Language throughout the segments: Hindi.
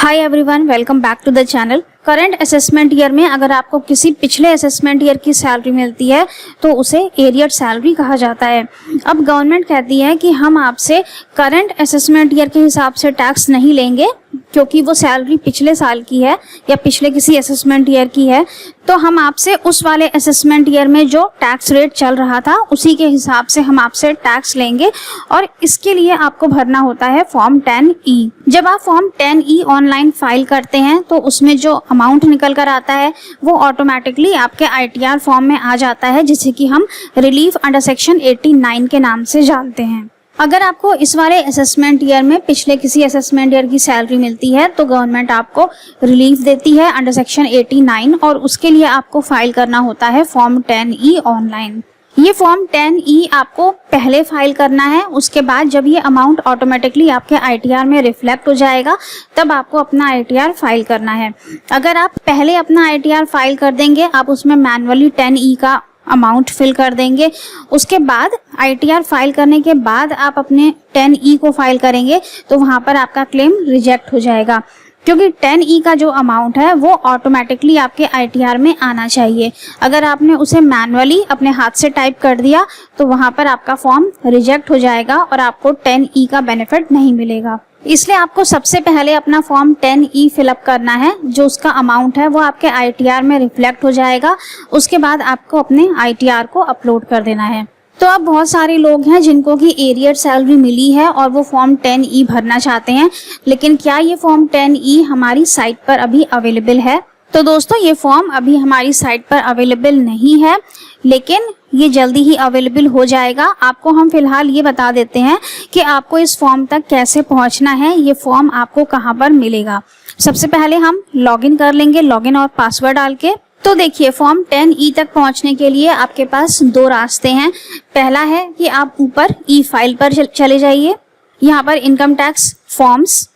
Hi everyone, welcome back to the channel. Current assessment year में अगर आपको किसी पिछले असेसमेंट ईयर की सैलरी मिलती है तो उसे एरियर सैलरी कहा जाता है। अब गवर्नमेंट कहती है कि हम आपसे करंट असेसमेंट ईयर के हिसाब से टैक्स नहीं लेंगे क्योंकि वो सैलरी पिछले साल की है या पिछले किसी असेसमेंट ईयर की है, तो हम आपसे उस वाले असेसमेंट ईयर में जो टैक्स रेट चल रहा था उसी के हिसाब से हम आपसे टैक्स लेंगे और इसके लिए आपको भरना होता है फॉर्म 10E। जब आप फॉर्म 10E ऑनलाइन फाइल करते हैं तो उसमें जो अमाउंट निकल कर आता है वो ऑटोमेटिकली आपके ITR फॉर्म में आ जाता है, जिसे कि हम रिलीफ अंडर सेक्शन 89 के नाम से जानते हैं। अगर आपको इस वाले असेसमेंट ईयर में पिछले किसी असेसमेंट ईयर की सैलरी मिलती है तो गवर्नमेंट आपको रिलीफ देती है अंडर सेक्शन 89 और उसके लिए आपको फाइल करना होता है फॉर्म 10E ऑनलाइन। ये फॉर्म 10E आपको पहले फाइल करना है, उसके बाद जब ये अमाउंट ऑटोमेटिकली आपके ITR में रिफ्लेक्ट हो जाएगा तब आपको अपना ITR फाइल करना है। अगर आप पहले अपना ITR फाइल कर देंगे, आप उसमें मैन्युअली 10E का अमाउंट फिल कर देंगे, उसके बाद ITR फाइल करने के बाद आप अपने 10E को फाइल करेंगे तो वहां पर आपका क्लेम रिजेक्ट हो जाएगा, क्योंकि 10E का जो अमाउंट है वो ऑटोमेटिकली आपके ITR में आना चाहिए। अगर आपने उसे मैन्युअली अपने हाथ से टाइप कर दिया तो वहां पर आपका फॉर्म रिजेक्ट हो जाएगा और आपको 10E का बेनिफिट नहीं मिलेगा। इसलिए आपको सबसे पहले अपना फॉर्म 10E फिलअप करना है, जो उसका अमाउंट है वो आपके ITR में रिफ्लेक्ट हो जाएगा। उसके बाद आपको अपने ITR को अपलोड कर देना है। तो अब बहुत सारे लोग हैं जिनको कि एरियर सैलरी मिली है और वो फॉर्म 10E भरना चाहते हैं, लेकिन क्या ये फॉर्म 10E हमारी साइट पर अभी अवेलेबल है? तो दोस्तों, ये फॉर्म अभी हमारी साइट पर अवेलेबल नहीं है, लेकिन ये जल्दी ही अवेलेबल हो जाएगा। आपको हम फिलहाल ये बता देते हैं कि आपको इस फॉर्म तक कैसे पहुंचना है, ये फॉर्म आपको कहां पर मिलेगा। सबसे पहले हम लॉगिन कर लेंगे, लॉगिन और पासवर्ड डाल के। तो देखिए, फॉर्म 10E तक पहुंचने के लिए आपके पास दो रास्ते हैं। पहला है कि आप ऊपर ई फाइल पर चले जाइए, यहाँ पर इनकम टैक्स फॉर्म्स,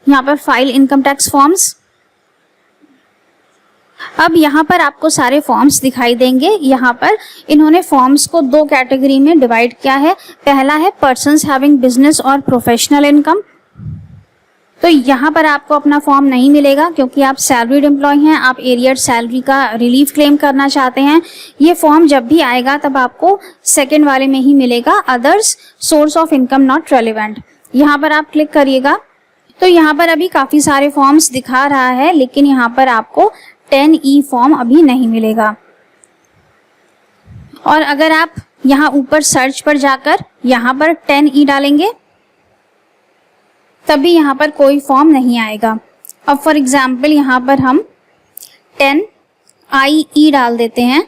यहाँ पर फाइल इनकम टैक्स फॉर्म्स। अब यहाँ पर आपको सारे फॉर्म्स दिखाई देंगे। यहाँ पर इन्होंने फॉर्म्स को दो कैटेगरी में डिवाइड किया है। पहला है पर्सन्स हैविंग बिजनेस और प्रोफेशनल इनकम। तो यहाँ पर आपको अपना फॉर्म नहीं मिलेगा क्योंकि आप सैलरीड एम्प्लॉय हैं, आप एरियर सैलरी का रिलीफ क्लेम करना चाहते हैं। ये फॉर्म जब भी आएगा तब आपको सेकेंड वाले में ही मिलेगा, others source of income not relevant. यहाँ पर आप क्लिक करिएगा तो यहाँ पर अभी काफी सारे फॉर्म्स दिखा रहा है, लेकिन यहाँ पर आपको 10E फॉर्म अभी नहीं मिलेगा। और अगर आप यहाँ ऊपर सर्च पर जाकर यहाँ पर 10E डालेंगे तभी यहाँ पर कोई फॉर्म नहीं आएगा। अब फॉर एग्जाम्पल यहाँ पर हम 10IE डाल देते हैं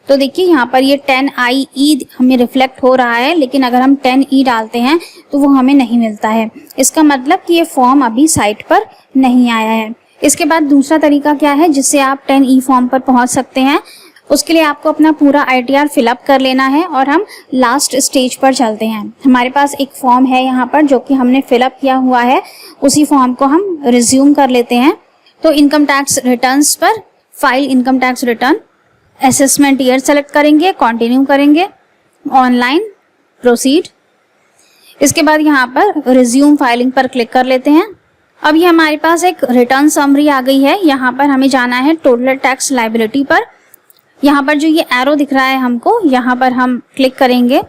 तो देखिए यहाँ पर ये 10IE हमें रिफ्लेक्ट हो रहा है, लेकिन अगर हम 10E डालते हैं तो वो हमें नहीं मिलता है। इसका मतलब कि ये फॉर्म अभी साइट पर नहीं आया है। इसके बाद दूसरा तरीका क्या है जिससे आप 10E फॉर्म पर पहुंच सकते हैं? उसके लिए आपको अपना पूरा ITR फिलअप कर लेना है और हम लास्ट स्टेज पर चलते हैं। हमारे पास एक फॉर्म है यहाँ पर जो कि हमने फिलअप किया हुआ है, उसी फॉर्म को हम रिज्यूम कर लेते हैं। तो इनकम टैक्स रिटर्न्स पर file income tax return, assessment year select करेंगे, कंटिन्यू करेंगे, ऑनलाइन, प्रोसीड। इसके बाद यहाँ पर रिज्यूम फाइलिंग पर क्लिक कर लेते हैं। अब ये हमारे पास एक रिटर्न समरी आ गई है। यहाँ पर हमें जाना है टोटल टैक्स लायबिलिटी पर। यहाँ पर जो ये एरो दिख रहा है हमको, यहाँ पर हम क्लिक करेंगे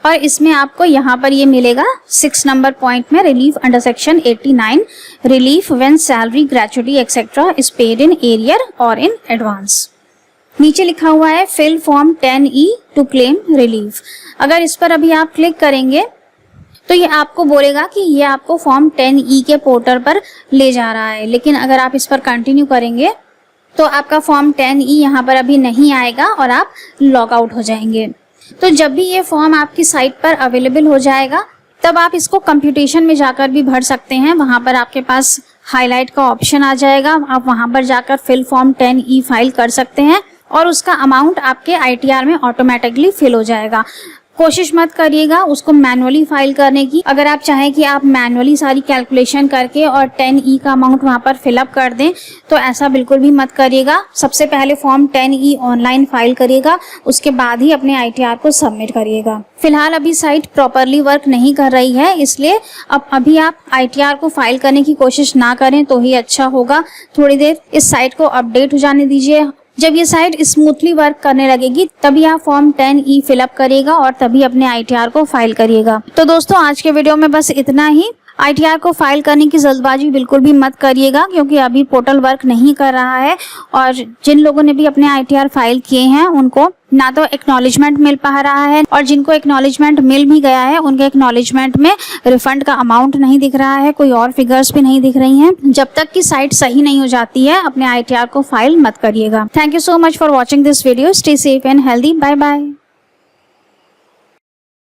और इसमें आपको यहाँ पर ये मिलेगा 6 नंबर पॉइंट में relief under section 89, relief when salary gratuity etcetera is paid in arrear और इन एडवांस। नीचे लिखा हुआ है fill form 10E to claim relief. अगर इस पर अभी आप क्लिक करेंगे तो ये आपको बोलेगा कि ये आपको फॉर्म 10E के पोर्टल पर ले जा रहा है, लेकिन अगर आप इस पर कंटिन्यू करेंगे तो आपका फॉर्म 10E यहाँ पर अभी नहीं आएगा और आप लॉग आउट हो जाएंगे। तो जब भी ये फॉर्म आपकी साइट पर अवेलेबल हो जाएगा तब आप इसको कंप्यूटेशन में जाकर भी भर सकते हैं। वहां पर आपके पास हाईलाइट का ऑप्शन आ जाएगा, आप वहां पर जाकर फिल फॉर्म 10E फाइल कर सकते हैं और उसका अमाउंट आपके ITR में ऑटोमेटिकली फिल हो जाएगा। कोशिश मत करिएगा उसको मैनुअली फाइल करने की। अगर आप चाहें कि आप मैनुअली सारी कैलकुलेशन करके और 10E का अमाउंट वहां पर फिलअप कर दें तो ऐसा बिल्कुल भी मत करिएगा। सबसे पहले फॉर्म 10E ऑनलाइन फाइल करिएगा, उसके बाद ही अपने ITR को सबमिट करिएगा। फिलहाल अभी साइट प्रॉपरली वर्क नहीं कर रही है, इसलिए अब अभी आप ITR को फाइल करने की कोशिश ना करें तो ही अच्छा होगा। थोड़ी देर इस साइट को अपडेट हो जाने दीजिए। जब ये साइट स्मूथली वर्क करने लगेगी तभी आप फॉर्म 10E फिलअप करिएगा और तभी अपने ITR को फाइल करिएगा। तो दोस्तों आज के वीडियो में बस इतना ही। ITR को फाइल करने की जल्दबाजी बिल्कुल भी मत करिएगा क्योंकि अभी पोर्टल वर्क नहीं कर रहा है और जिन लोगों ने भी अपने ITR फाइल किए हैं उनको ना तो एक्नॉलेजमेंट मिल पा रहा है और जिनको एक्नॉलेजमेंट मिल भी गया है उनके एक्नॉलेजमेंट में रिफंड का अमाउंट नहीं दिख रहा है, कोई और फिगर्स भी नहीं दिख रही हैं। जब तक कि साइट सही नहीं हो जाती है अपने ITR को फाइल मत करिएगा। Thank you so much for watching this video. Stay safe and healthy. Bye bye.